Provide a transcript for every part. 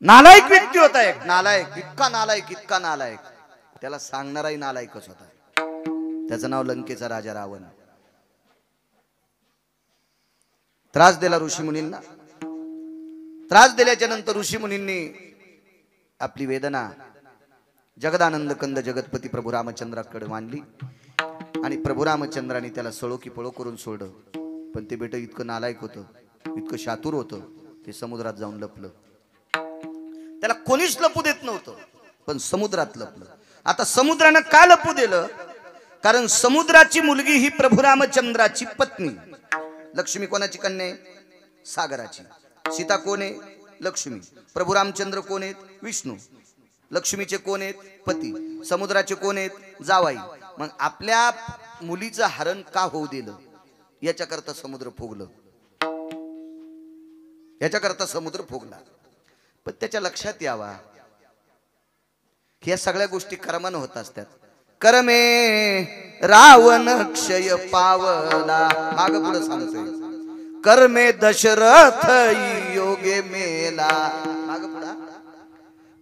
नालायक व्यक्ती होता एक, नालायक, इतका नालायक, इतका नालायक, त्याला सांगणाराही नालायकच होता. त्याचं नाव लंकेचा राजा रावण. त्रास दिला ऋषीमुनींना. त्रास दिल्याच्या नंतर ऋषीमुनींनी आपली वेदना जगदानंद कंद जगतपती प्रभू रामचंद्राकडे मांडली आणि प्रभू रामचंद्राने त्याला सळो की पळो करून सोडलं. पण ते बेट इतकं नालायक होतं, इतकं शातूर होतं, ते समुद्रात जाऊन लपलं. त्याला कोणीच लपू देत नव्हतं, पण समुद्रात लपलं. आता समुद्रानं का लपू दिलं? कारण समुद्राची मुलगी ही प्रभू रामचंद्राची पत्नी. लक्ष्मी कोणाची कन्या आहे? सागराची. सीता कोण आहे? लक्ष्मी. प्रभू रामचंद्र कोण आहेत? विष्णू. लक्ष्मीचे कोण आहेत? पती. समुद्राचे कोण आहेत? जावाई. मग आपल्या मुलीचं हरण का होऊ दिलं? याच्याकरता समुद्र फुगलं, याच्याकरता समुद्र फुगला. पण त्याच्या लक्षात यावा की या सगळ्या गोष्टी कर्मानं होत असतात. कर्मे रावण क्षय पावला. माग पुढे सांगतोय कर्मे दशरथ योगे मेला. माग पुढे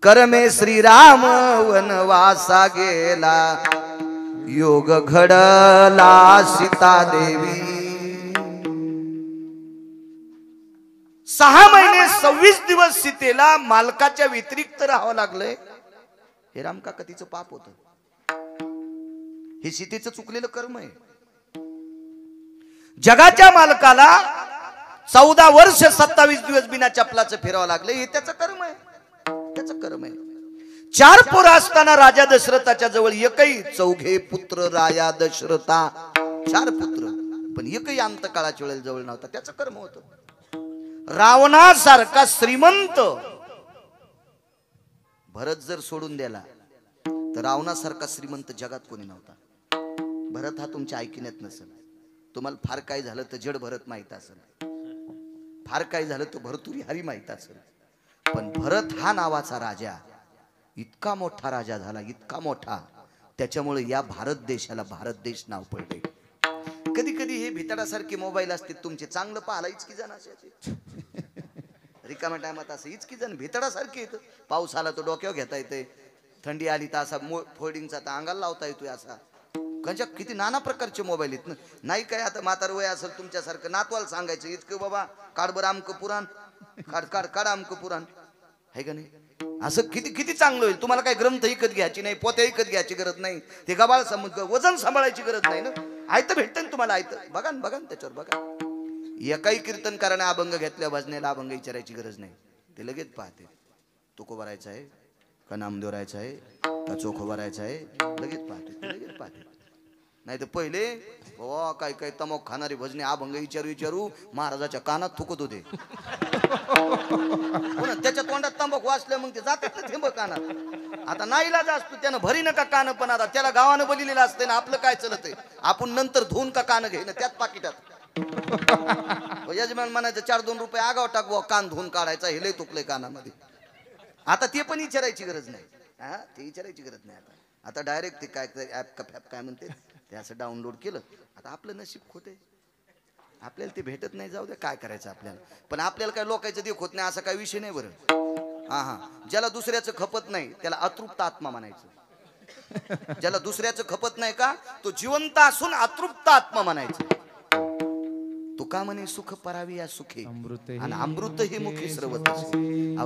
कर्मे श्रीराम वनवासा गेला. योग घडला सीता देवी. 6 महिने 26 दिवस सीतेला मालकाच्या व्यतिरिक्त राहावं लागलंय. हे राम का कधीचं पाप होतं? हे सीतेचं चुकलेलं कर्म आहे. जगाच्या मालकाला 14 वर्ष 27 दिवस बिना चपलाचं फिरावं लागलं. हे त्याचं कर्म आहे, त्याचं कर्म आहे. 4 पोरं असताना राजा दशरथाच्या जवळ एकही, 4 पुत्र राया दशरथा, 4 पुत्र, पण एकही अंतकाळाच्या वेळेला जवळ नव्हता. त्याचं कर्म होतं. रावणासारखा श्रीमंत भरत जर सोडून दिला तर रावणासारखा श्रीमंत जगात कोणी नव्हता. भरत हा तुमच्या ऐकण्यात नसेल. तुम्हाला फार काय झालं तर जड भरत माहित असेल, फार काय झालं तर भरतुरी हरी माहित असेल. पण भरत हा नावाचा राजा इतका मोठा राजा झाला, इतका मोठा, त्याच्यामुळे या भारत देशाला भारत देश नाव पडले. कधी कधी हे भिताडासारखे मोबाईल असते तुमचे, चांगलं पाहायला इचकी जण असे रिकाम्या टायमात असं इचकी जण भिताडासारखे येतं. पाऊस आला तर डोक्यावर घेता येते, थंडी आली तर असा फोल्डिंगचा तर अंगाला लावता येतोय. असा कंच्या किती नाना प्रकारचे मोबाईल आहेत. नाही काय आता म्हातार वय असेल तुमच्यासारखं नातवाला सांगायचं इतकं बाबा काढ बरं आमकं पुराण, काढ काढ काढ आमकं पुराण, आहे का नाही? असं किती किती चांगलं होईल. तुम्हाला काही ग्रंथ विकत घ्यायची नाही, पोत्या विकत घ्यायची गरज नाही, ते गबाळ वजन सांभाळायची गरज नाही ना. आयतं भेटतं ना तुम्हाला, आयतं बघा ना, बघा ना त्याच्यावर बघा. एकाही कीर्तनकाराने अभंग घेतल्या भजनेला अभंग विचारायची गरज नाही, ते लगेच पाहते. तुको भरायचा आहे का नामदेव राहायचा आहे का चोखो भरायचा आहे, लगेच पाहते, लगेच पाहते. नाही तर पहिले हो काय काय तमोक खाणारे भजने अभंग विचारू महाराजाच्या कानात थुकत होते. त्याच्या तोंडात तंबाखू वाचल्या मग ते जातात थेंब कानात. आता नाहीला असतो त्यानं भरी नका कान, पण आता त्याला गावानं बलिलेलं असते ना. आपलं काय चलत आहे, आपण नंतर धुवून का कान घेईन त्यात पाकिटात. यजमान म्हणायचं 4-2 रुपये आगाव टाकवा कान धुवून काढायचा, हे लय तुकले कानामध्ये. आता ते पण विचारायची गरज नाही. हा ते विचारायची गरज नाही. आता डायरेक्ट ते काय ऍप का फॅप काय म्हणते ते असं डाउनलोड केलं. आता आपलं नशीब खोटे, आपल्याला ते भेटत नाही, जाऊ दे काय करायचं आपल्याला. पण आपल्याला काय लोकांचं देख होत नाही असा काही विषय नाही बरं. हा, ज्याला दुसऱ्याचं खपत नाही त्याला अतृप्त आत्मा म्हणायचं. ज्याला दुसऱ्याचं खपत नाही का तो जिवंत असून अतृप्त आत्मा म्हणायचं. तुका म्हणे सुख परावी या सुखे आणि अमृत हे मुखे सर्वत.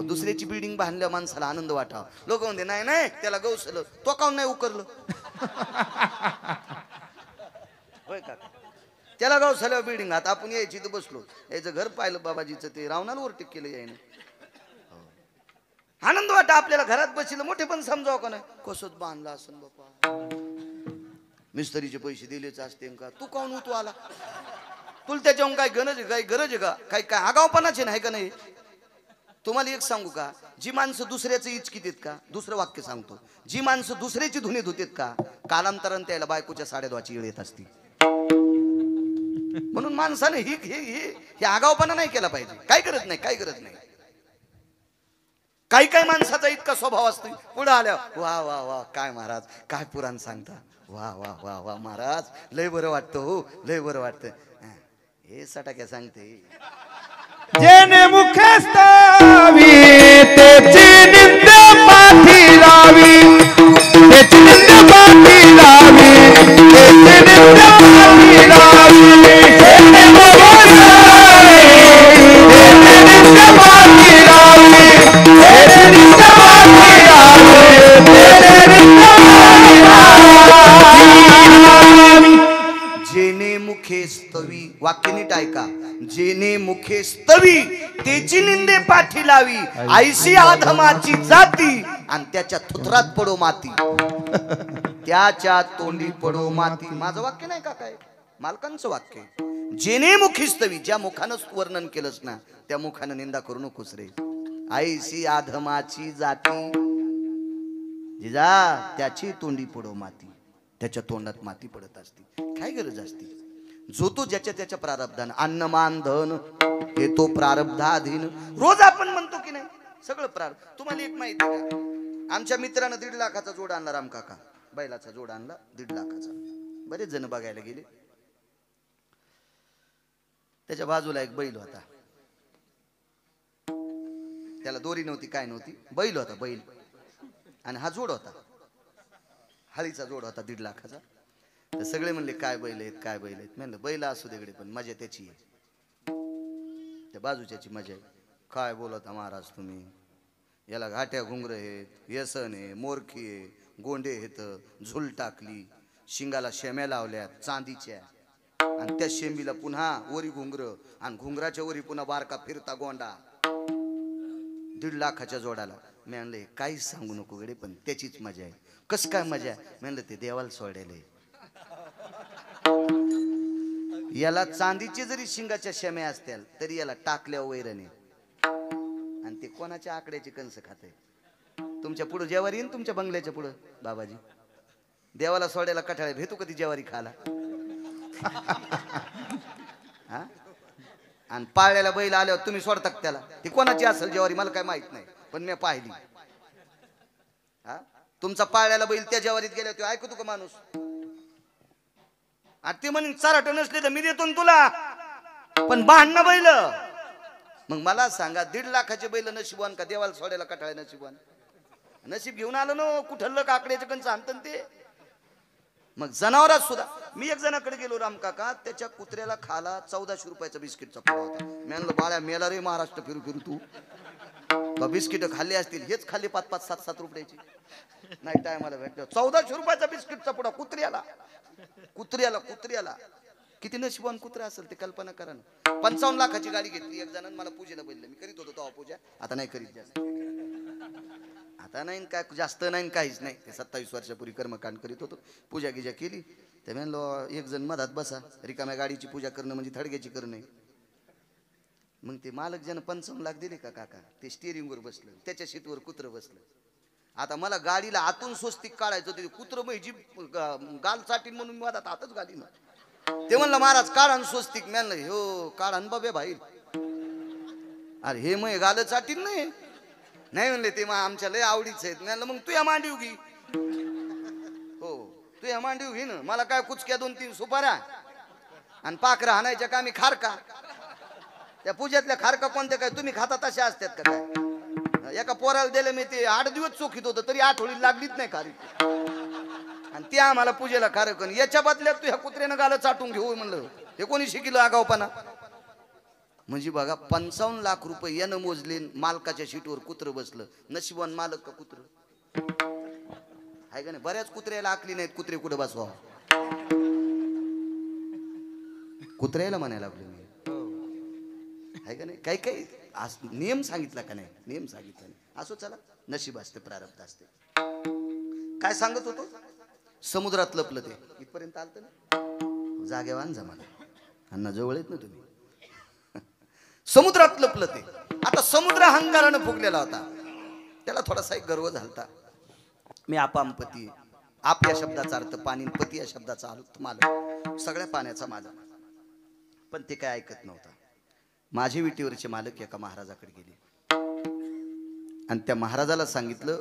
दुसऱ्याची बिल्डिंग बांधल्या माणसाला आनंद वाटावा. लोक म्हणते नाही नाही त्याला गवसलं, तो काऊन नाही उकरलं. होय का? त्याला गवसल्या बिल्डिंग. आता आपण यायची तर बसलो, यायचं घर पाहिलं बाबाजीचं, ते रावणाला ओव्हरटेक केलं यायनं. आनंद वाटा आपल्याला. घरात बसलं मोठे पण समजावं का नाही, कसंच बांधला असं बापा, मिस्त्रीचे पैसे दिलेच असते का, तू काऊन उतू आला, तुला त्याच्याहून काय गरज आहे, काही गरज आहे का, काही काय आगावपणाचे नाही का नाही. तुम्हाला एक सांगू का, जी माणसं दुसऱ्याचं इचकीत आहेत का, दुसरं वाक्य सांगतो, जी माणसं दुसऱ्याची धुनी धुतेत का, कालांतराने त्याला बायकोच्या साड्या धुवायची वेळ येत असती. म्हणून माणसाने ही आगावपणा नाही केला पाहिजे. काय गरज नाही, काय गरज नाही. काही काही माणसाचा इतका स्वभाव असतो, पुढे आल्या वा वा वा काय महाराज काय पुराण सांगता, वा वा वा वा महाराज लय बरं वाटतं, हो लय बरं वाटतं. हे सटाक्या सांगते. जेने मुखे स्थावी त्याची निंदा पाठी लावी, त्याची निंदा पाठी लावी, त्याची निंदा पाठी लावी, त्याची निंदा पाठी लावी, त्याची निंदा पाठी लावी, त्याची निंदा पाठी लावी. जेने मुखे स्तवी, वाक्य नीट ऐका, जेने मुखे स्तवी त्याची निंदे पाठी लावी, ऐशी आधमाची जाती आणि त्याच्या थुथरात पडो माती, त्याच्या तोंडी पडो माती. माझं वाक्य नाही का काय, मालकांचं वाक्य. जेने मुखी स्तवी, ज्या मुखानं वर्णन केलंस ना त्या मुखानं निंदा करू नकोस रे. ऐशी आधमाची जाती, जिजा त्याची तोंडी पडो माती, त्याच्या तोंडात माती पडत असते. काय गरज असते? जो तो ज्याच्या त्याच्या प्रारब्धान, अन्नमान धन हे तो प्रारब्धाधीन. रोज आपण म्हणतो की नाही सगळं प्रारब्ध. तुम्हाला एक माहिती आहे का, आमच्या मित्रानं 1.5 लाखाचा जोड आणला, राम काका बैलाचा जोड आणला 1.5 लाखाचा. बरेच जण बघायला गेले. त्याच्या बाजूला एक बैल होता, त्याला दोरी नव्हती काय नव्हती, बैल होता बैल, आणि हा जोड होता, हळीचा जोड होता 1.5 लाखाचा. तर सगळे म्हणले काय बैल आहेत काय बैल आहेत. म्हणलं बैल असू देकडे पण मजा त्याची आहे, त्या बाजूच्याची मजा आहे. काय बोलता महाराज तुम्ही, याला घाट्या घुंगर आहेत, व्यसन आहे, मोरखी आहे, गोंडे आहेत, झुल टाकली, शिंगाला शेम्या लावल्यात चांदीच्या, आणि त्या शेंबीला पुन्हा वरी घुंगर, आणि घुंगराच्या वरी पुन्हा बारका फिरता गोंडा, 1.5 लाखाच्या जोडाला. मी म्हणलं काहीच सांगू नको गडे पण त्याचीच मजा आहे. कस काय मजा? म्हणलं ते देवाला सोडायला. याला चांदीची जरी शिंगाच्या शेम्या असतील तरी याला टाकल्या वैरणे, आणि ते कोणाच्या आकड्याची कंस खाते. तुमच्या पुढे जेवारी येईन, तुमच्या बंगल्याच्या पुढे बाबाजी देवाला सोडायला कठाळे भेटू कधी जेवारी खाला. हा, आणि पाळलेला बैल आल्यावर तुम्ही सोडता त्याला. ती कोणाची असेल जेवारी मला काय माहित नाही, पण मी पाहिली. हा, तुमचा पाळलेला बैल त्या जेवारीत गेल्या तो ऐकतो का माणूस? आणि ते म्हणून चाराट नसले तर मी देतो तुला, पण भांडणं बैल. मग मला सांगा 1.5 लाखाचे बैल नशिबवान का देवाला सोडायला कटाळे नशिबवान? नशीब घेऊन आलं ना कुठलं काकड्याचं कंच आणतं ते. मग जनावरात सुद्धा. मी एक जणाकडे गेलो राम काका, त्याच्या कुत्र्याला खाला 1400 रुपयाचा बिस्किटचा पुडा होता. मी म्हणलं बाळ्या मेला रे महाराष्ट्र फिरू फिरू तू, बिस्किट खाल्ली असतील, हेच खाल्ली 5-5, 7-7 रुपयाची. नाही टायमाला भेटलं 1400 रुपयाचा बिस्किटचा पुडा कुत्र्याला. कुत्र्याला कुत्र्याला किती नशिबान कुत्रा असेल ते कल्पना करा ना. 55 लाखाची गाडी घेतली एक जणांनी, मला पूजेला बोलले. मी करीत होतो तेव्हा पूजा, आता नाही करीत जास्त. आता नाही काय जास्त नाही काहीच नाही. ते 27 वर्षापूर्वी कर्मकांड करीत होतो, पूजा गिजा केली. ते म्हणलो एक जण मधात बसा, रिकाम्या गाडीची पूजा करणं म्हणजे थडग्याची करणं. मग ते मालक जण 55 लाख दिले का काका, ते स्टिअरिंगवर बसलं, त्याच्या सीटवर कुत्र बसलं. आता मला गाडीला आतून स्वस्तिक काढायचं होतं, कुत्र माझी गाल चाटीन म्हणून मी मधात आतच गाडी ना. ते म्हणलं महाराज काढा स्वस्तिक. म्हणलं हो काढा बाबे भाई. अरे हे मग गाल चाटीन नाही नाही म्हणले ते आमच्या लय आवडीच आहेत. म्हणलं मग तू या मांडीव घे. हो तू या मांडीव घे ना, मला काय कुचक्या 2-3 सुपाऱ्या आणि पाखरं हाणायच्या का मी खारका. त्या पूजेतल्या खारका कोणत्या काय तुम्ही खाता तशा असतात का काय? एका पोराला दिले मी, ते 8 दिवस चोखीत होतं तरी आठवडी लागलीच नाही खारी, आणि ते आम्हाला पूजेला खारकन. याच्या बदल्यात तू ह्या कुत्र्यानं गालं चाटून घेऊ म्हणलं, हे कोणी शिकिलं आगावपणा? म्हणजे बघा 55 लाख रुपये यानं मोजले, मालकाच्या सीटवर कुत्र बसलं. नशिबान मालक का कुत्र आहे का नाही? बऱ्याच कुत्र्याला आकली नाहीत कुत्रे कुठे बसवा. कुत्र्याला म्हणायला लागलो मी, आहे का नाही? काही काही नियम सांगितला का नाही? नियम सांगितला नाही. असो चला, नशीब असते, प्रारब्ध असते. काय सांगत होतो? समुद्रात लपलं ते इथपर्यंत आलत ना. जागेवान जमाला अण्णा जवळ येत ना तुम्ही. समुद्रात लपलं ते. आता समुद्र हंकारानं फुगलेला होता, त्याला थोडासा एक गर्व झालता. मी आपामपती. आप या शब्दाचा अर्थ पाणी, पती या शब्दाचा अर्थ मालक, सगळ्या पाण्याचा माझा. पण ते काय ऐकत नव्हता. माझे विटीवरचे मालक एका महाराजाकडे गेले आणि त्या महाराजाला सांगितलं,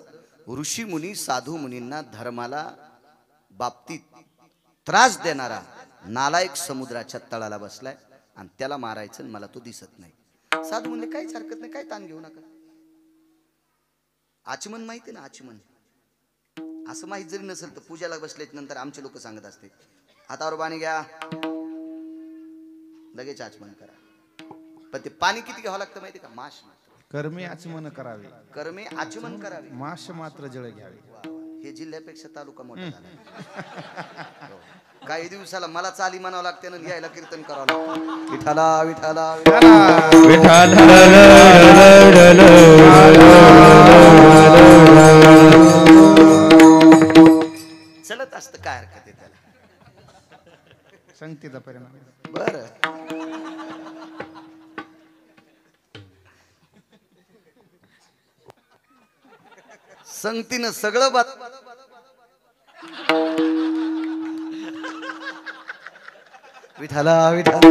ऋषी मुनी साधू मुनींना धर्माला बाबतीत त्रास देणारा नालायक समुद्राच्या तळाला बसलाय आणि त्याला मारायचं, मला तो दिसत नाही. साधू म्हणले काहीच हरकत नाही, काय ताण घेऊ नका. आचमन माहिती ना, आचमन असं माहित जरी नसेल तर पूजाला बसल्याच्या नंतर आमचे लोक सांगत असते, हातावर पाणी घ्या, लगेच आचमन करा. पण ते पाणी किती घ्यावं लागतं माहिती का? माश कर्मे आचमन करावे, कर्मे आचमन करावे, माश मात्र जळ घ्यावे. हे जिल्ह्यापेक्षा तालुका मोठा झाला. हो. काही दिवसाला मला चाली म्हणावं लागते ना, घ्यायला कीर्तन करावं लागतं. विठाला विठाला चलत असत, काय हरकत आहे त्याला. संगतीचा परिणाम. बर संगतीनं सगळं बात. विठाला विठाला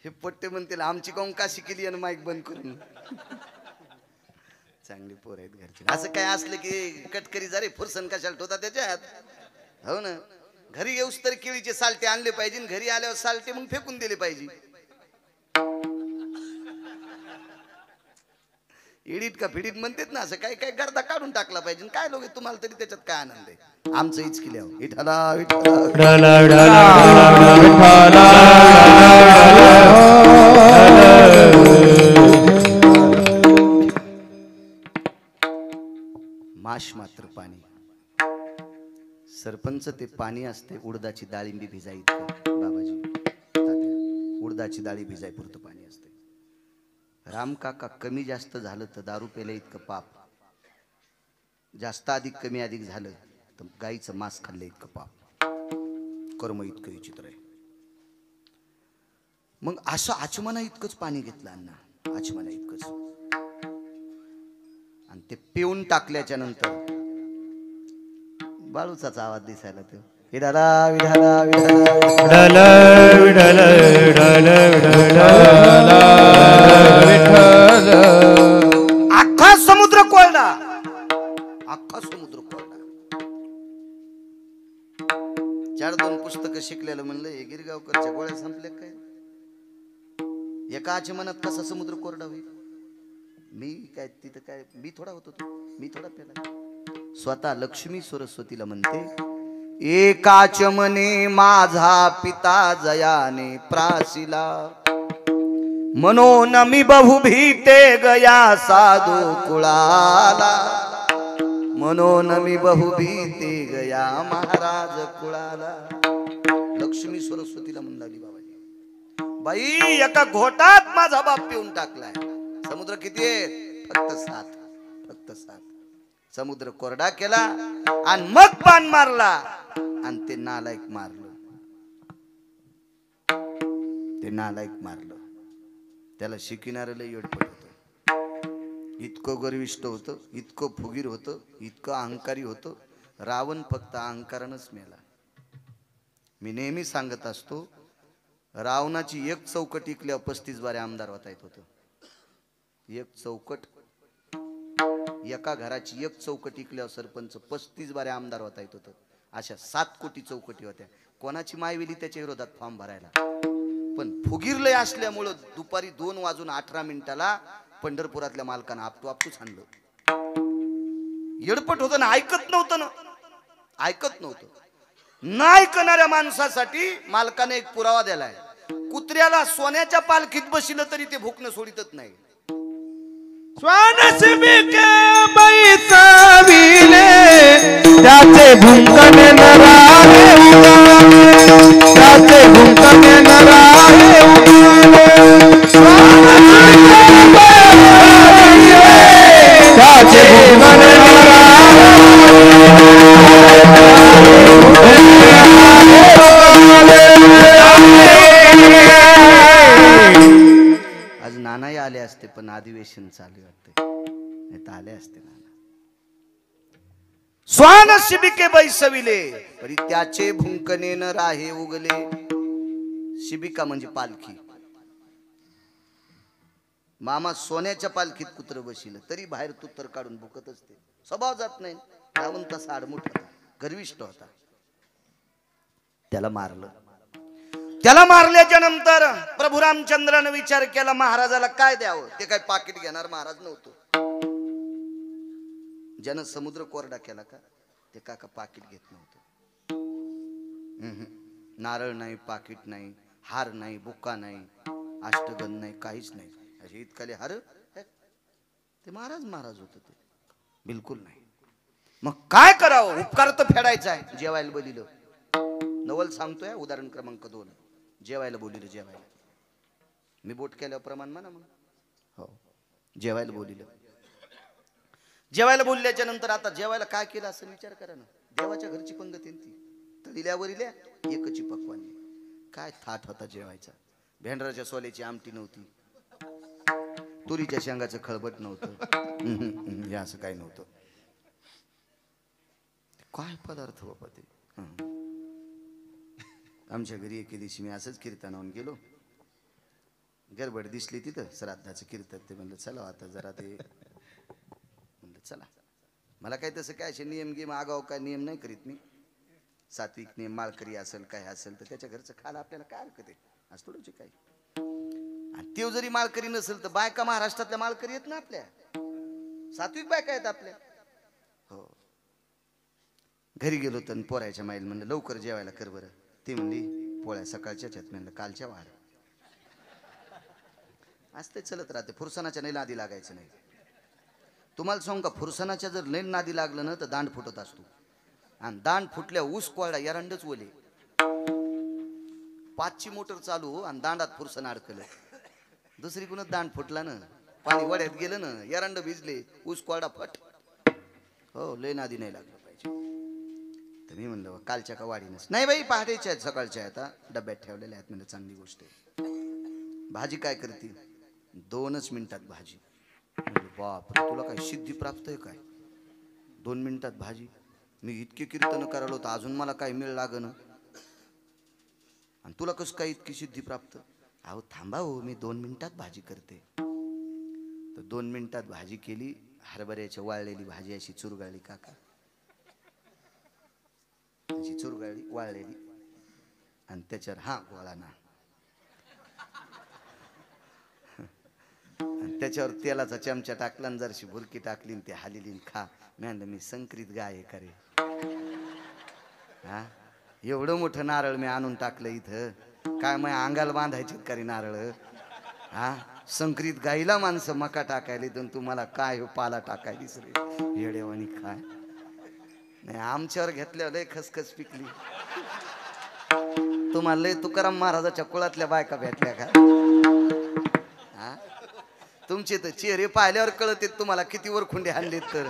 हे पट्टे म्हणतील आमची काऊन काशी केली आणि माईक बंद करून. चांगली पोर आहेत घरची. असं काय असलं की कटकरी जा रे, फुरसन कशाला ठेवता त्याच्यात. हो ना, घरी येऊस तर केळीचे सालटे आणले पाहिजे, घरी आल्यावर सालटे मग फेकून दिले पाहिजे. इडीट का फिडीट म्हणतात ना, असं काय काय गर्दा काढून टाकला पाहिजे. काय लोक तुम्हाला तरी त्याच्यात काय आनंद आहे. आमचं हीच केल्या विठाला माश मात्र पाणी. सरपंच ते पाणी असते उडदाची डाळिंबी भिजायचं बाबाजी, उडदाची डाळी भिजाय पुरतं पाणी असते. राम काका कमी जास्त झालं तर दारू पेल्या इतकं पाप, जास्त अधिक कमी अधिक झालं तर गाईचं मांस खाल्लं इतकं पाप. कर्म इतकं विचित्र आहे. मग असं आचमना इतकंच पाणी घेतलं अण्णा, आचमना इतकंच. आणि ते पिऊन टाकल्याच्या नंतर बाळूचाच आवाज दिसायला तो, विठाला विठाला विठाला अख्खा समुद्र कोरडा, अख्खा समुद्र कोरडा. 4-2 पुस्तकं शिकलेलं म्हणलं हे गिरगावकरच्या गोळ्या संपल्या काय? एका आचमनात कसा समुद्र कोरडा होईल? मी काय तिथं काय मी थोडा होतो, मी थोडा पेला. स्वतः लक्ष्मी सरस्वतीला म्हणते, एकाचमने माझा पिता जयाने प्रासिला, म्हणून मी बहु भीते गया साधू कुळाला, म्हणून मी बहु भीते गया महाराज कुळाला. लक्ष्मी सरस्वतीला म्हणली बाबाजी, बाई एका घोटात माझा बाप पिऊन टाकलाय. समुद्र किती आहे? फक्त 7, फक्त 7. समुद्र कोरडा केला आणि मग बाण मारला आणि ते नालायक मारलं, ते नालायक मारलं. त्याला शिकणारं लय येडपट होतं, इतकं गर्विष्ठ होतं, इतकं फुगीर होतं, इतकं अहंकारी होतं. रावण फक्त अहंकारानंच मेला. मी नेहमी सांगत असतो, रावणाची एक चौकट इकल्यावर 35 बारे आमदार होता येत होतं. एक चौकट, एका घराची एक चौकट इकल्यावर सरपंच 35 बारे आमदार होता येत होतं. अशा 7 कोटी चौकटी होत्या. कोणाची मायवेली त्याच्या विरोधात फॉर्म भरायला. पण फुगीरलय असल्यामुळं दुपारी 2:18 पंढरपुरातल्या मालकानं आपटूच आणलं. येडपट होतं ना, ऐकत नव्हतं ना, ऐकत नव्हतं. न ऐकणाऱ्या माणसासाठी मालकाने एक पुरावा दिलाय. कुत्र्याला सोन्याच्या पालखीत बसलं तरी ते भुकणं सोडितच नाही. स्वानसिबिके बैसविले, त्याचे भुंकने न राहे उगाले, त्याचे भुंकने न राहे उगाले. स्वानसिबिके बैसविले, त्याचे भुंकने न आज नानाही आले असते पण अधिवेशन चालू वाटते, नाही तर आले असते नाना. स्वान शिबिके बैसविले परी त्याचे भुंकने न राहे उगले. शिबिका म्हणजे पालखी. मामा सोन्याच्या पालखीत कुत्र बसिलं तरी बाहेर तुत्तर काढून भुकत असते. स्वभाव जात नाही. रावण तसा आडमुठ होता, गर्विष्ठ होता. त्याला मारलं. त्याला मारल्याच्या नंतर प्रभू रामचंद्राने विचार केला महाराजाला काय द्यावं. ते काय पाकिट घेणार महाराज नव्हतो. ज्यानं समुद्र कोरडा केला का ते काका पाकिट घेत नव्हतं. नारळ नाही, पाकिट नाही, हार नाही, बुक्का नाही, अष्टगंध नाही, काहीच नाही. असे इतकाले हार ते महाराज होत ते बिलकुल नाही. मग काय करावं. उपकार तर फेडायचा आहे. जेवायला बोलिलं. नवल सांगतोय उदाहरण क्रमांक 2. जेवायला बोलिलं. जेवायला मी बोट केल्यावर प्रमाण म्हणा मग. हो जेवायला बोलिलं. जेवायला बोलल्याच्या नंतर आता जेवायला काय केलं असं विचार करा ना. देवाच्या घरची पंगत येईल ती. तळिल्यावर इल्या एकची पकवान. काय थाट होता जेवायचा. भेंडराच्या सोल्याची आमटी नव्हती. तुरीच्या शेंगाचं खळबट नव्हतं. हे असं काही नव्हतं. काय पदार्थ बाबा ते. आमच्या घरी एके दिवशी मी असंच कीर्तनावून गेलो. गडबड दिसली तिथं श्राद्धाचं कीर्तन. ते म्हणलं चला आता जरा ते म्हणलं चला. मला काय तसं काय असे नियम गिम आगाव काय नियम नाही करीत मी. सात्विक नियम माळकरी असेल काय असेल तर त्याच्या घरचं खायला आपल्याला काय हरकत आहे. आज थोडंच काय. आणि ते जरी माळकरी नसेल तर बायका महाराष्ट्रातल्या माळकरी आहेत ना आपल्या. सात्विक बायका आहेत आपल्या. हो घरी गेलो तर पोरायच्या माईल म्हणलं लवकर जेवायला कर बरं. ती म्हणली पोळ्या सकाळच्याच आहेत. म्हणलं कालच्या वाढ. असते चलत राहते. फुरसनाच्या नाही नादी लागायचं नाही. तुम्हाला सांगू का फुरसनाच्या जर नाही नादी लागलं ना तर दांड फुटत असतो. आणि दांड फुटल्या ऊस कोळडा एरंडच ओले. 5ची मोटर चालू आणि दांडात फुरसन अडकलं. दुसरी कुणाच दांड फुटला ना. पाणी वड्यात गेलं ना. एरंड भिजले. ऊस कोळडा फट. हो लय नादी नाही लागलं पाहिजे. तर मी म्हणलं कालच्या का वाढीनच नाही बाई पहाटेच्या आहेत सकाळच्या आता डब्यात ठेवलेल्या आहेत. म्हणजे चांगली गोष्ट आहे. भाजी काय करते 2च मिनिटात भाजी. बाप तुला काय सिद्धी प्राप्त आहे काय 2 मिनिटात भाजी. मी इतके कीर्तन करायला होतं अजून मला काय मिळ लागन. आणि तुला कसं काय इतकी सिद्धी प्राप्त. अहो थांबा हो मी 2 मिनिटात भाजी करते. तर 2 मिनिटात भाजी केली. हरभऱ्याची वाळलेली भाजी अशी चुरगाळली काका. अशी चुरगाळली वाळलेली. आणि त्याच्यावर हा गोळा ना. त्याच्यावर तेलाचा चमचा टाकला आणि जरशी भुरकी टाकली ते हालिली खा. मी म्हणलं मी संकरित गाय आहे करे. हा एवढं मोठं नारळ मी आणून टाकलं इथं. काय मग अंगाला बांधायचे करी नारळ. हा संकरित गाईला माणसं मका टाकायला तर तुम्हाला काय हो पाला टाकायलीस रे येडेवानी काय. नाही आमच्यावर घेतल्यावर लय खसखस पिकली. तुम्हाला लय तुकाराम महाराजाच्या कुळातल्या बायका भेटल्या का. हा तुमचे तर चेहरे पाहिल्यावर कळते तुम्हाला किती वर खुंडे हाणलेत. तर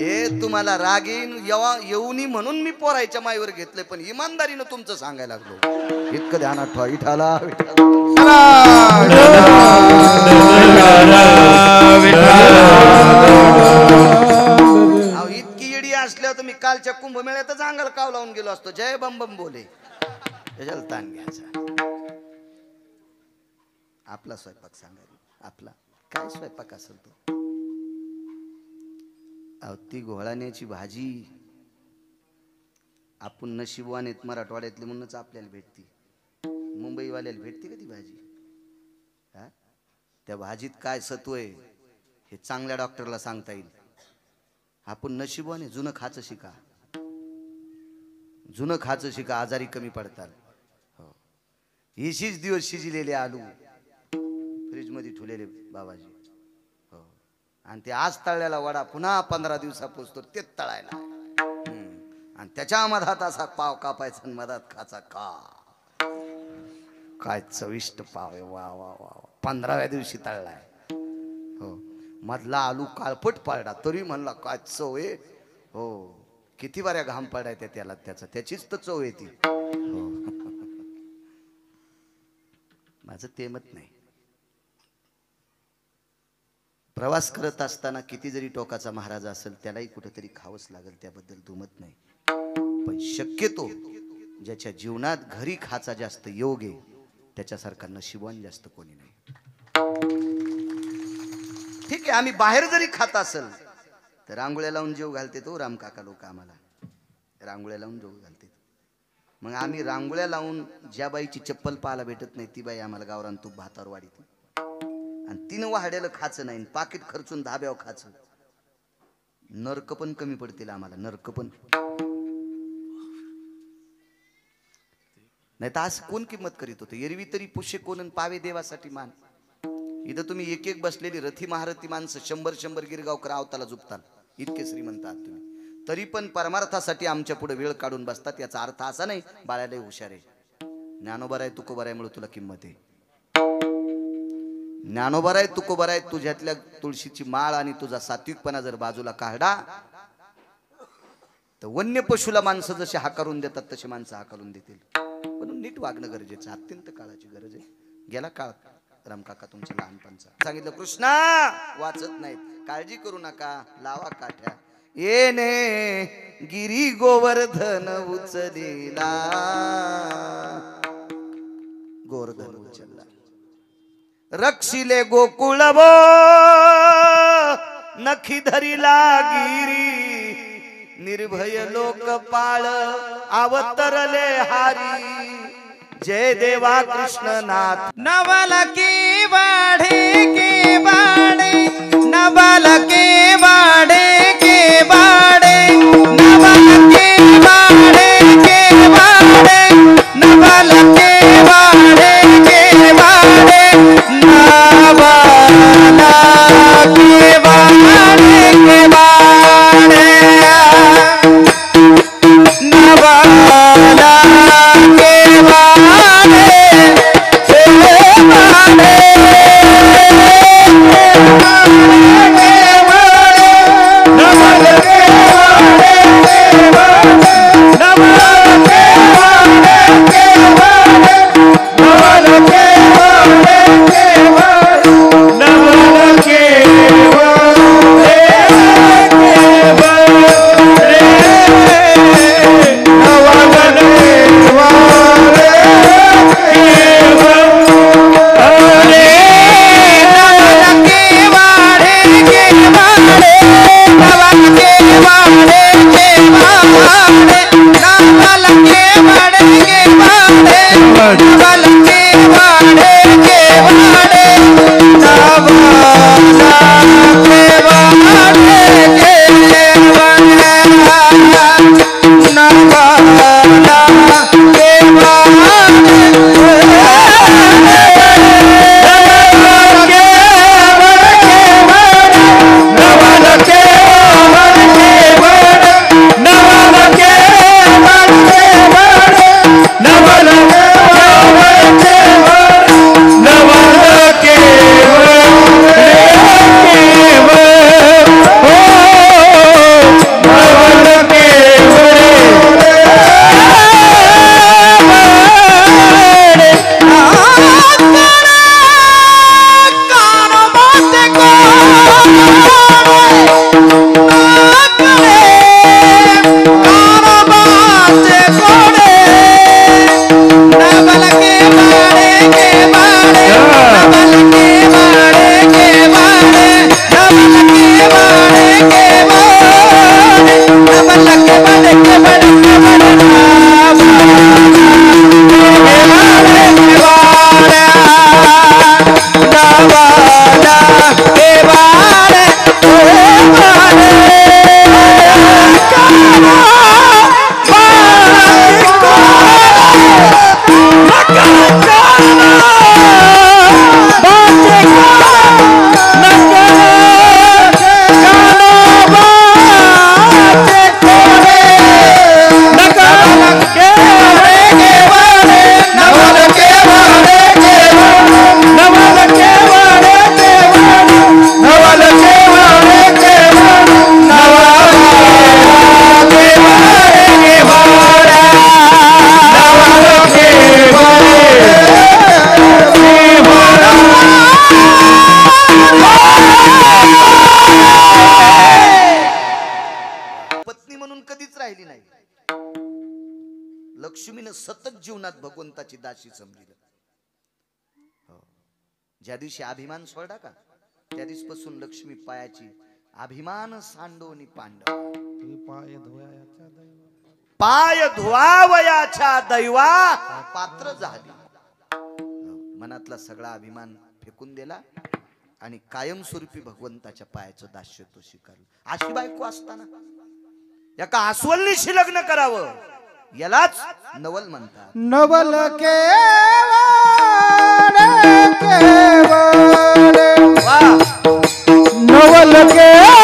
हे तुम्हाला रागीन येऊनी म्हणून मी पोरायच्या माईवर घेतले. पण इमानदारीनं तुमचं सांगायला लागलो. इतकं ध्यानात ठेवा. विठाला इतकी येडी असल्यावर तर मी कालच्या कुंभमेळ्यातच अंगाला काव लावून गेलो असतो. जय बम बम बोले. त्याच्याला ताण घ्यायचा. आपला स्वयंपाक सांगायला. आपला काय स्वयंपाक असेल तो. ती घोळाण्याची भाजी आपण नशिबवानेत मराठवाड्यातली म्हणूनच आपल्याला भेटती. मुंबईवाल्याला भेटते का ती भाजी. हा त्या भाजीत काय सत्व आहे हे चांगल्या डॉक्टरला सांगता येईल. आपण नशिबवाने जुनं खायचं शिका. जुनं खायचं शिका. आजारी कमी पडतात. हो 20 दिवस शिजलेले आलू फ्रीज मध्ये ठेवलेले बाबाजी. हो आणि ते आज तळलेला वडा पुन्हा 15 दिवसापासून ते तळायला. आणि त्याच्या मधात असा पाव कापायचा आणि मधात खाचा का. काय चविष्ट पाव आहे. वा वा वा 15व्या दिवशी तळलाय. हो मधला आलू काळपट पाडला तरी म्हणला काय चव आहे. हो किती बऱ्या घाम पडायचा त्याला. त्याचीच तर चव येते. हो माझं ते मत नाही. प्रवास करत असताना किती जरी टोकाचा महाराज असेल त्यालाही कुठेतरी खावंच लागेल. त्याबद्दल दुमत नाही. पण शक्यतो ज्याच्या जीवनात घरी खाचा जास्त योग आहे त्याच्यासारखा नशिबवान जास्त कोणी नाही. ठीक आहे आम्ही बाहेर जरी खात असेल तर रांगोळ्या लावून जेव घालते तो राम काका लोक आम्हाला. रांगोळ्या लावून जेव घालते. मग आम्ही रांगोळ्या लावून ज्या बाईची चप्पल पाहायला भेटत नाही ती बाई आम्हाला गावरान तूप भातावर वाढीत आणि तिनं वाढेलं खायचं नाही पाकिट खर्चून धाब्यावर खायचं. नरक पण कमी पडतील आम्हाला, नरक पण. नाही तर आज कोण किंमत करीत होते. एरवी तरी पुष्य कोण पावे देवासाठी मान. इथं तुम्ही एक एक बसलेली रथी महारथी माणसं 100 गिरगावकर आवताला झुपताल, इतके श्रीमंत आहात तुम्ही. तरी पण परमार्थासाठी आमच्या पुढे वेळ काढून बसतात. याचा अर्थ असा नाही बाळाला हुशार आहे. ज्ञानोबर आहे तुकोबर आहे म्हणून तुला किंमत आहे. ज्ञानोबर आहे तुकोबर आहे. तुझ्यातल्या तुळशीची माळ आणि तुझा सात्विकपणा जर बाजूला काढा तर वन्य पशुला माणसं जसे हाकारून देतात तसे माणसं हाकारून देतील. म्हणून नीट वागणं गरजेचं, अत्यंत काळाची गरज आहे. गेला काळ रामकाका तुमच्या लहानपणचा. सांगितलं कृष्णा वाचत नाहीत, काळजी करू नका, लावा काठ्या. येणे गिरी गोवर्धन उचलेला, गोवर्धन उचलला. रक्षिले गोकुळ नखी धरिला गिरी, निर्भय लोकपाळ अवतरले हारी. जय देवा कृष्णनाथ. नवल के बाढ़े के बाढ़े, नवल के बाढ़े के बाढ़े, नवल के बाढ़े के बाढ़े, नवल के बाढ़े के बाढ़े, नवला के बाढ़े के बाढ़े, नवला के बाढ़े लक्ष्मीनं सतत जीवनात भगवंताची दासी समजिलं. ज्या दिवशी अभिमान सोडा का त्या दिवसपासून लक्ष्मी पायाची अभिमान सांडोनी पांडव. पाय धुवावयाच्या दैवा पात्र झाली. मनातला सगळा अभिमान फेकून दिला आणि कायमस्वरूपी भगवंताच्या पायाचं दास्य तो स्वीकारलं. अशी बायको असताना एका आस्वलनीशी लग्न करावं यालाच नवल म्हणतात. नवल केवळ केवळ वा नवल केवळ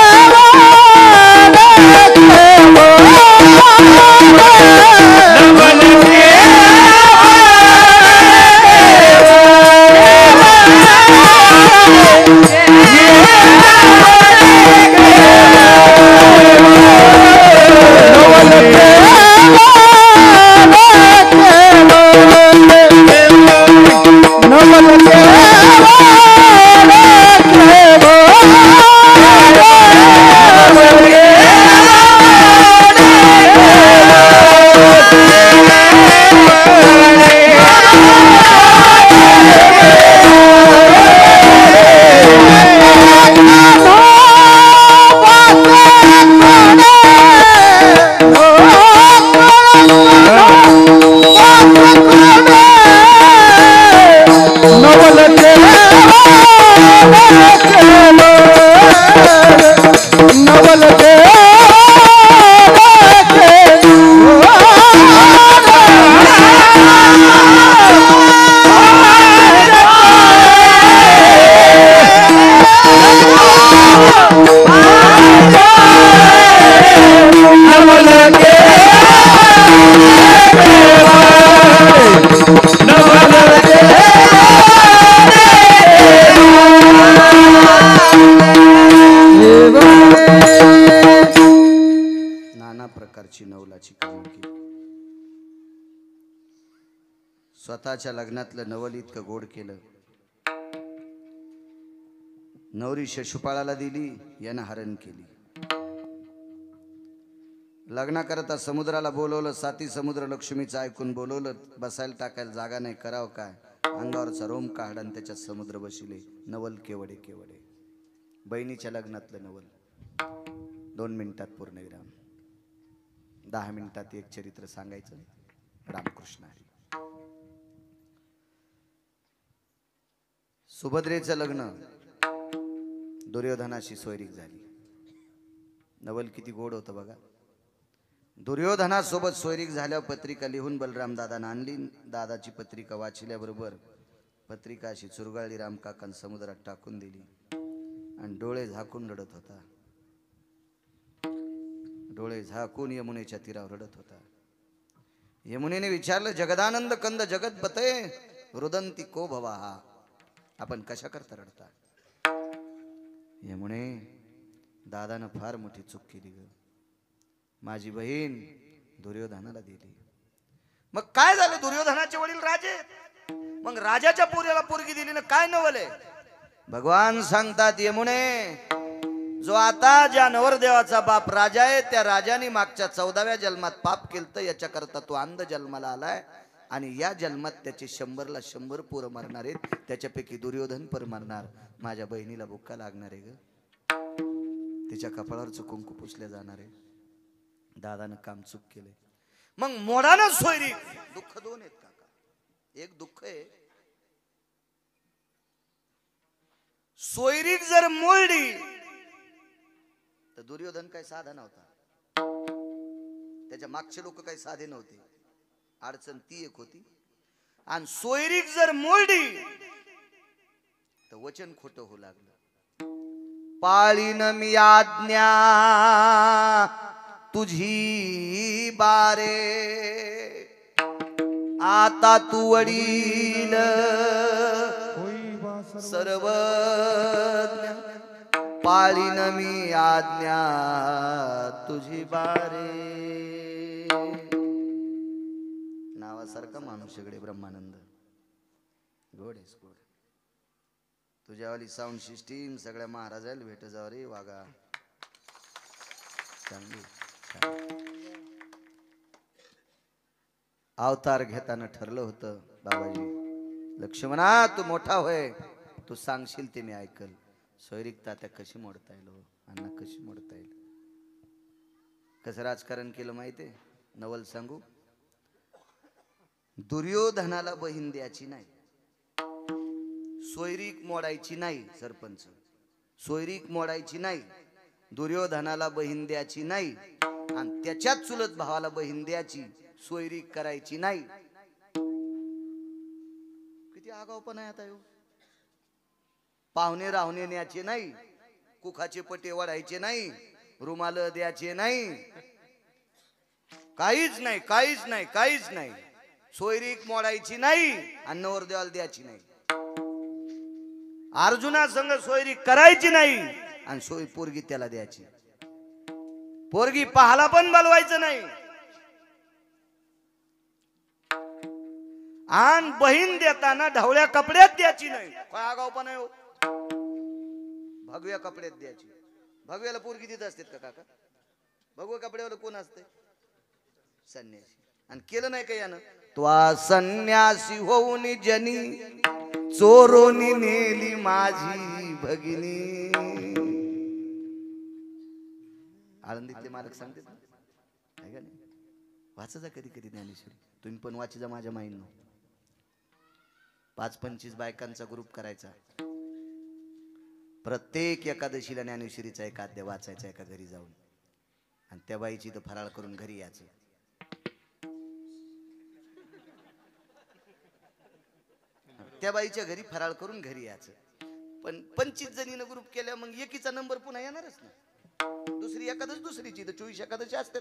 स्वतःच्या लग्नातलं नवल इतकं गोड केलं. नवरी शिशुपाळाला दिली, यानं हरण केली. लग्नाकरता समुद्राला बोलवलं, साती समुद्र लक्ष्मीचं ऐकून बोलवलं. बसायला टाकायला जागा नाही, करावं काय? अंगावरचा रोम काढा आणि त्याच्यात समुद्र बसिले. नवल केवढे केवढे. बहिणीच्या लग्नातलं नवल 2 मिनिटात पूर्णविराम. 10 मिनिटात एक चरित्र सांगायचं. रामकृष्ण हरी. सुभद्रेचं लग्न दुर्योधनाशी सोयरीक झाली. नवल किती गोड होतं बघा. दुर्योधनासोबत सोयरीक झाल्यावर पत्रिका लिहून बलराम दादानं आणली. दादाची पत्रिका वाचल्याबरोबर पत्रिका अशी चुरगाळली, रामकाकान समुद्रात टाकून दिली आणि डोळे झाकून रडत होता. डोळे झाकून यमुनेच्या तीरावर रडत होता. यमुनेने विचारलं, जगदानंद कंद जगत बते रुदंती को भवा. आपण कशा करता रडता? यमुने, दादानं फार मोठी चूक केली ग. माझी बहीण दुर्योधनाला दिली. मग काय झालं? दुर्योधनाचे वडील राजे, मग राजाच्या पोरीला पोरगी दिली ना, काय नवले? भगवान सांगतात, यमुने, जो आता ज्या नवरदेवाचा बाप राजा आहे, त्या राजाने मागच्या 14व्या जन्मात पाप केलं, याच्याकरता तो अंध जन्माला आलाय आणि या जन्मात त्याचे 100ला 100 पोरं मरणार आहेत. त्याच्यापैकी दुर्योधन पर मरणार. माझ्या बहिणीला बुक्का लागणार आहे ग. तिच्या कपाळावरचं कुंकू पुसल्या जाणार आहे. दादानं काम चूक केलंय. मग मोडानं सोयरी. दुःख 2 आहेत काका. एक दुःख आहे, सोयरीक जर मोडली तर दुर्योधन काही साधा नव्हता. त्याच्या मागचे लोक काही साधे नव्हते. अडचण ती एक होती. आणि सोयरीक जर मोडली तर वचन खोटं होऊ लागलं. पाळीन मी आज्ञा तुझी बारे, आता तू वडील सर्वज्ञ. पाळीन मी आज्ञा तुझी बारे. नावासारखा माणूस इकडे ब्रह्मानंद. गोड आहेस गोड. तुझ्यावाली साऊंड सिस्टीम सगळ्या महाराजाला भेट जाव रे वागा. चांगली. अवतार घेताना ठरलं होतं, बाबाजी लक्ष्मणा तू मोठा होय, तू सांगशील ते मी ऐकल. सोयरीक तात्या कशी मोडता येईल, अण्णा कशी मोडता येईल? कसं राजकारण केलं माहितीये? नवल सांगू, दुर्योधनाला बहीण द्यायची नाही, सोयरीक मोडायची नाही. सरपंच, सोयरीक मोडायची नाही, दुर्योधनाला बहीण द्यायची नाही, आणि त्याच्यात चुलत भावाला बहीण द्यायची, सोयरीक करायची नाही. किती आगाऊपणा आहे आता. पाहुणे राहुणे न्यायचे नाही, कुखाचे पटे वाढायचे नाही, रुमाल द्यायचे नाही, काहीच नाही, काहीच नाही, काहीच नाही. सोयरीक मोडायची नाही आणि नवरदेवाला द्यायची नाही. अर्जुना संग सोयरीक करायची नाही आणि सोय पोरगी त्याला द्यायची. पोरगी पाहाला पण बोलवायचं नाही. आणि बहीण देताना ढवळ्या कपड्यात द्यायची नाही. काय आगाव पण आहे हो. भगव्या कपड्यात द्यायची. भगव्याला पोरगी देत असतात का काका? भगव्या कपड्यावर कोण असते? संन्यासी. आणि केलं नाही का यानं? त्वा संन्यासी होऊन जनी चोरोनी नेली माझी भगिनी. आळंदीतले मालक सांगते का नाही? वाचा कधी कधी ज्ञानेश्वरी. तुम्ही पण वाची जा माझ्या माईंनो. 5-25 बायकांचा ग्रुप करायचा. प्रत्येक एकादशीला ज्ञानेश्वरीचा एक अध्याय वाचायचा एका घरी जाऊन, आणि त्या बाईची तर फराळ करून घरी यायचं. त्या बाईच्या घरी फराळ करून घरी यायचं. पण 25 जणीनं ग्रुप केल्या मग एकीचा नंबर पुन्हा येणारच ना. दुसरी एकादश दुसरीची तर 24 एकादशी असतात.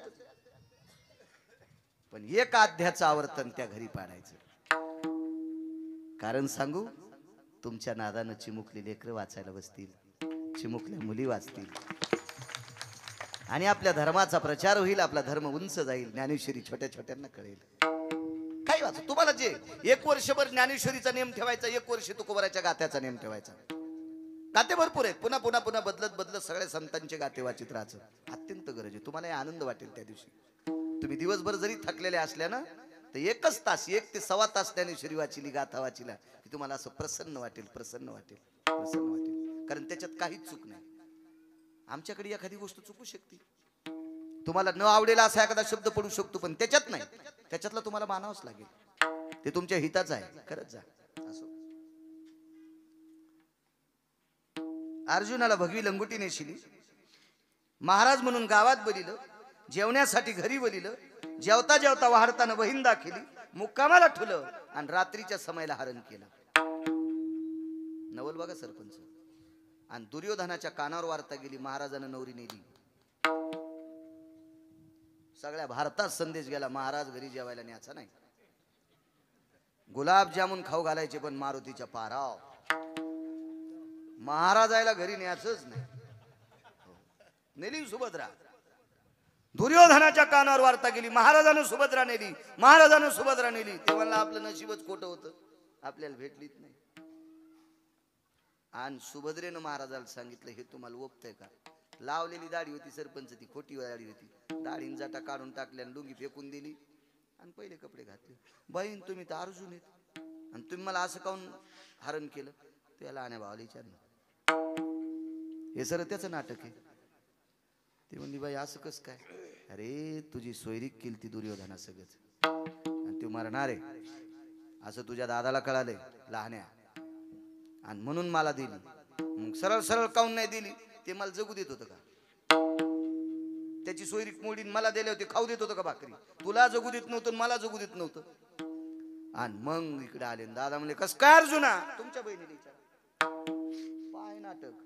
पण एक अध्यायाचं आवर्तन त्या घरी पाडायचं. कारण सांगू, तुमच्या नादानं चिमुकली लेकरं वाचायला बसतील, चिमुकल्या मुली वाचतील, आणि आपल्या धर्माचा प्रचार होईल, आपला धर्म उंच जाईल. ज्ञानेश्वरी छोट्या छोट्यांना कळेल. काही वाच तुम्हाला जे 1 वर्षभर ज्ञानेश्वरीचा नियम ठेवायचा, 1 वर्ष तुकोबराच्या गाथ्याचा नियम ठेवायचा. गाते भरपूर आहेत, पुन्हा पुन्हा पुन्हा बदलत बदलत सगळ्या संतांचे गाते वाचित राहायचं अत्यंत गरज आहे. तुम्हाला आनंद वाटेल त्या दिवशी. तुम्ही दिवसभर जरी थकलेले असल्या ना, तर 1 तास, 1 ते सव्वा तास ज्ञानेश्वरी वाचिली, गाथा वाचिला की तुम्हाला असं प्रसन्न वाटेल, प्रसन्न वाटेल, प्रसन्न वाटेल. कारण त्याच्यात काहीच चूक नाही. आमच्याकडे एखादी गोष्ट चुकू शकते, तुम्हाला न आवडेल असा एखादा शब्द पडू शकतो, पण त्याच्यात नाही. त्याच्यातला तुम्हाला मानावंच लागेल. ते तुमच्या हिताचं आहे, खरंच जा. असो. अर्जुनाला भगवी लंगोटी नेशिली, महाराज म्हणून गावात बोलिलं, जेवण्यासाठी घरी बोलिलं, जेवता जेवता वाढताना बहीण दाखिली, मुक्कामाला ठुलं आणि रात्रीच्या समयाला हरण केलं. नवल बघा सरपंच. आणि दुर्योधनाच्या कानावर वार्ता गेली, महाराजानं नवरी नेली. सगळ्या भारतात संदेश गेला, महाराज घरी जेवायला न्यायचा नाही. गुलाबजामुन खाऊ घालायचे पण मारुतीच्या पाराव. महाराजाला घरी न्यायचंच नाही. नेली सुभद्रा. दुर्योधनाच्या कानावर वार्ता गेली, महाराजानं सुभद्रा नेली, महाराजानं सुभद्रा नेली. ते म्हणलं आपलं नशीबच खोटं होतं, आपल्याला भेटलीच नाही. आणि सुभद्रेनं महाराजाला सांगितलं, हे तुम्हाला ओपतंय का? लावलेली दाढी होती सरपंच, ती खोटी दाढी होती. दाढीन जाटा काढून टाकल्या, लुंगी फेकून दिली आणि पहिले कपडे घातले. बहीण तुम्ही तर अर्जुन आहेत आणि तुम्ही मला असं काऊन हरण केलं? त्याला आणि भावाला विचारलं. हे सर त्याचं नाटक आहे. ती म्हणली, बाई असं कस काय? अरे तुझी सोयरीक केली ती दुर्योधना सगळंच, आणि तू मरणार आहे असं तुझ्या दादाला कळालंय लहान्या, आणि म्हणून मला दिली. मग सरळ सरळ काऊन नाही दिली? ते मला जगू देत होतं का? त्याची सोयरीक मोडीन मला दिले होते, खाऊ देत होतं का भाकरी? तुला जगू देत नव्हतं, मला जगू देत नव्हतं. आणि मग इकडे आले दादा म्हणले, कस काय अर्जुना? तुमच्या बहिणीला विचारा. पाय नाटक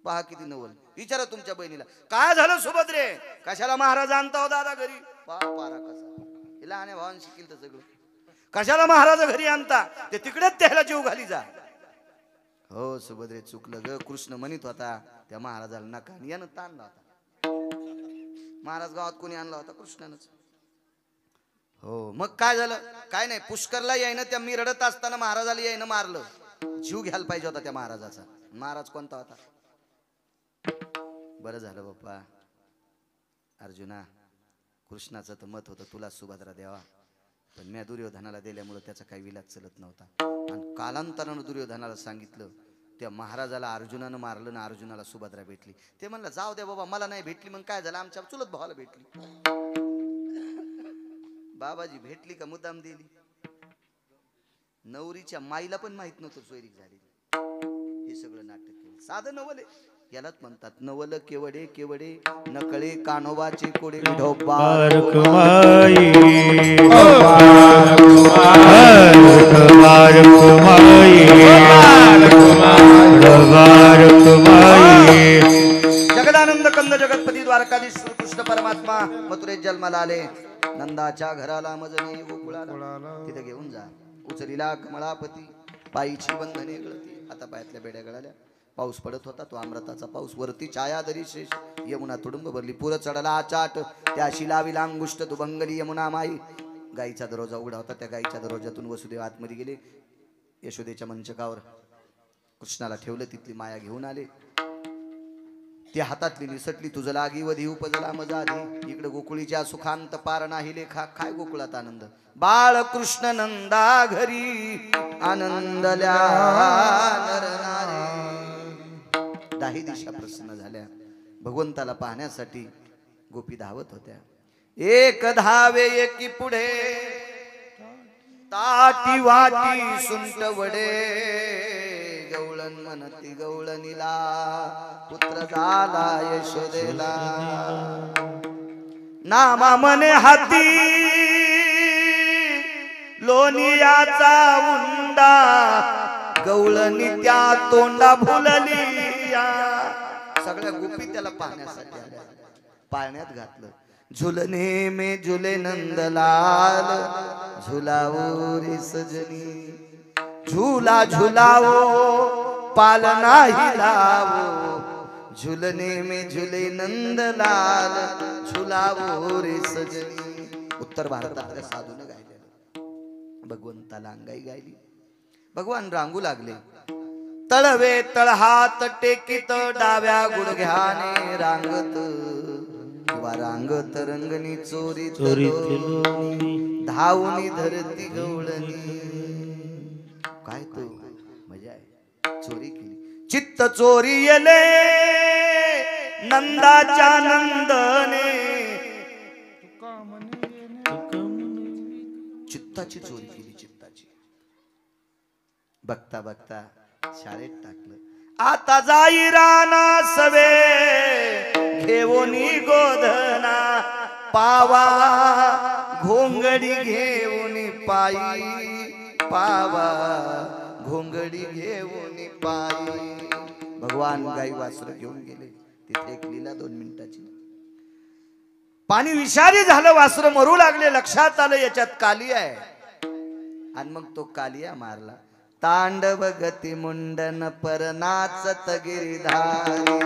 पहा किती नवल. विचारा तुमच्या बहिणीला, काय झालं सुभद्रे? कशाला महाराज आणता हो दादा घरी? पारा कसा हिला आणि भावान शिकेल तर सगळं. कशाला महाराज घरी आणता? ते तिकडेच त्याला जीव घाली जा. हो सुभद्रे चुकलं ग. कृष्ण म्हणत होता त्या महाराजाला नका, यानं ताणला होता. महाराज गावात कोणी आणला होता? कृष्णानंच. हो मग काय झालं? काय नाही, पुष्करला यायनं त्या मी रडत असताना महाराजाला यायनं मारलं. जीव घ्यायला पाहिजे होता त्या महाराजाचा. महाराज कोणता होता? बरं झालं बाप्पा अर्जुना, कृष्णाचं तर मत होतं तुला सुभद्रा द्यावा, पण मी दुर्योधनाला दिल्यामुळे त्याचा काही विलाज चलत नव्हता. आणि कालांतरानं दुर्योधनाला सांगितलं, त्या महाराजाला अर्जुनानं मारलं ना, अर्जुनाला सुभद्रा भेटली. ते म्हणलं जाऊ द्या बाबा, मला नाही भेटली मग काय झालं, आमच्या चुलत भावाला भेटली. बाबाजी भेटली का मुद्दाम दिली. नवरीच्या माईला पण माहित नव्हतं सोयरीक झाली. हे सगळं नाटक केलं. साधं नवल आहे. यालाच म्हणतात नवल केवडे केवडे नकळे कानोबाचे कोडे ढोबार कुमाई जगदानंद कंद जगतपती द्वारकाधीश कृष्ण परमात्मा मथुरेत जन्माला आले. नंदाच्या घराला मजनी गोकुळाला तिथे घेऊन जा. उचलीला कमळापती पायीची बंधने गळती. आता पायातल्या बेड्या गळाल्या. पाऊस पडत होता तो अमृताचा पाऊस. वरती छाया दरी शेष यमुना तुडुंब भरली. पुर चढला आचाट त्याशी लावी लांगुष्ट दुभंगली यमुना माई. गाईचा दरवाजा उघडा होता. त्या गाईच्या दरवाजातून वसुदेव आतमध्ये गेले. यशोदेच्या मंचकावर कृष्णाला ठेवलं. तिथली माया घेऊन आले. ती हातातली निसटली. तुझं लागी वधी उपजला मजा आधी. इकडे गोकुळीच्या सुखांत पार नाही लेखा. काय गोकुळात आनंद. बाळ कृष्ण नंदा घरी आनंदल्या नरनारी. 10 दिशा प्रसन्न झाल्या. भगवंताला पाहण्यासाठी गोपी धावत होत्या. एक धावे एकी पुढे ताटी वाटी सुंट वडे. गवळण म्हणती गवळणीला पुत्र झाला यशोदेला. नामा मने हाती लोणियाचा उंडा. गवळणी त्या तोंडा भुलली. सगळ्या गोपी त्याला पाहण्यासाठी आल्या. पाळण्यात घातलं. झुलने में झुले नंदलाल झुलावो रे सजनी. झूला झुलावो पालना हिलावो. झुलने में झुले नंदलाल झुलावो रे सजनी. उत्तर भारतातल्या साधून गायलेलं. भगवंताला अंगाई गायली. भगवान रांगू लागले. तळवे तळहात टेकीत डाव्या गुडघ्याने रांगत किंवा रांगत रंगणी चोरी धावणी धरती गवळणी. काय तो मजा आहे. चोरी केली. चित्त चोरी येले नंदाच्या नंदने. चित्ताची चोरी केली. चित्ताची. बघता बघता शाळेत टाकलं. आता जाई राना सवे घेऊनी गोधना. पावा घोंगडी घेऊन पायी. पावा घोंगडी घेऊन पायी. भगवान गाई वासर घेऊन गेले. तिथे एक लीला 2 मिनिटाची. पाणी विषारी झालं. वासर मरू लागले. लक्षात आलं याच्यात काली आहे. आणि मग तो कालिया मारला. तांडव गती मुंडन पर नाचत गिरधारी.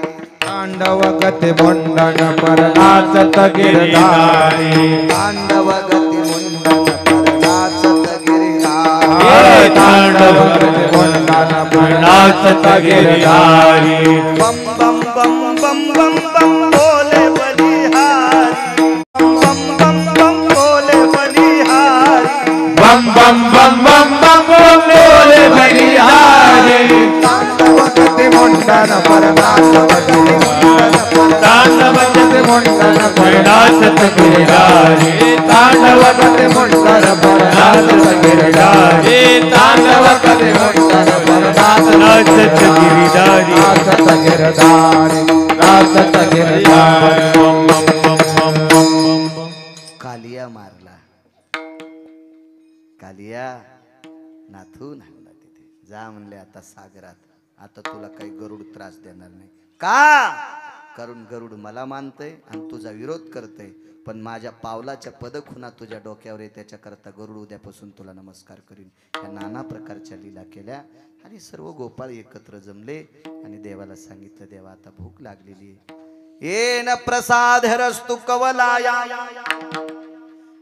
तांडव गती मुंडन पर नाचत गिरधारी. तांडव गती मुंडन पर नाचत गिरधारी. तांडव गती मुंडन पर नाचत गिरधारी. बम बम बम बम बम बम बोले बलिहारी. बम बम बम बोले बलिहारी. बम बम बम बम बम बोले बलिहारी. तांडव गती मुंडन पर नाचत गिरधारी. तांडव गती मुंडन पर नाचत गिरधारी. तांडव गती मुंडन पर नाचत गिरधारी. तांडव गती मुंडन पर नाचत गिरधारी. नाचत गिरधारी. नाचत गिरधारी. कालिया मारला. कालिया नाथून आणला तिथे. जा म्हणले आता सागरात. आता तुला काही गरुड त्रास देणार नाही. का? कारण गरुड मला मानतय आणि तुझा विरोध करतय. पण माझ्या पावलाच्या पदखुना तुझ्या डोक्यावर आहे. त्याच्याकरता गरुड उद्यापासून तुला नमस्कार करीन. या नाना प्रकारच्या लीला केल्या. आणि सर्व गोपाळ एकत्र जमले आणि देवाला सांगितलं. देवा आता भूक लागलेली आहे. येन प्रसाद रस्तु कवलाया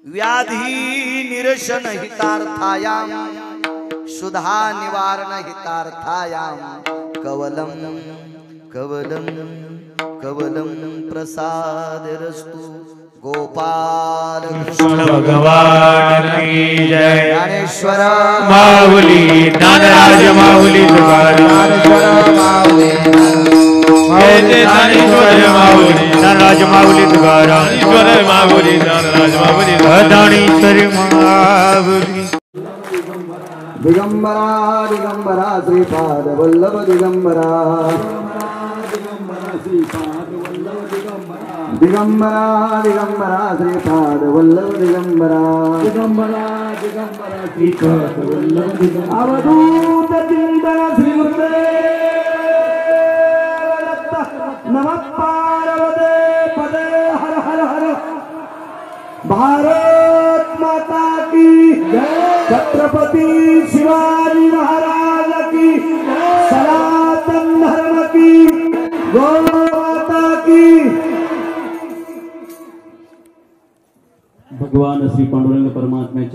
व्याधी निरशन हितार्थायाम. सुधा निवारण हितार्थायाम. कवलम कवलम कवलम प्रसाद रस्तु. गोपाल कृष्ण भगवान की जय. ज्ञानेश्वर माऊली ज्ञानराज माऊली तुकाराम. ज्ञानेश्वर माऊली माऊली ज्ञानेश्वर माऊली ज्ञानराज माऊली तुकाराम ज्ञानेश्वर माऊली ज्ञानराज माऊली ज्ञानेश्वर माऊली दिगंबरा दिगंबरा श्रीपाद वल्लभ दिगंबरा दिगंबरा दिगंबरा श्रीपाद वल्लभ दिगंबरा दिगंबरा दिगंबरा श्रीपाद वल्लभ दिगंबरा अवधूत चिंतन श्रीमते नमः पार्वते पदे हर हर हर भारत माता की छत्रपति शिवाजी महाराज की सनातन धर्म की गौ माता की। भगवान श्री पांडुरंग परमात्म्याच्या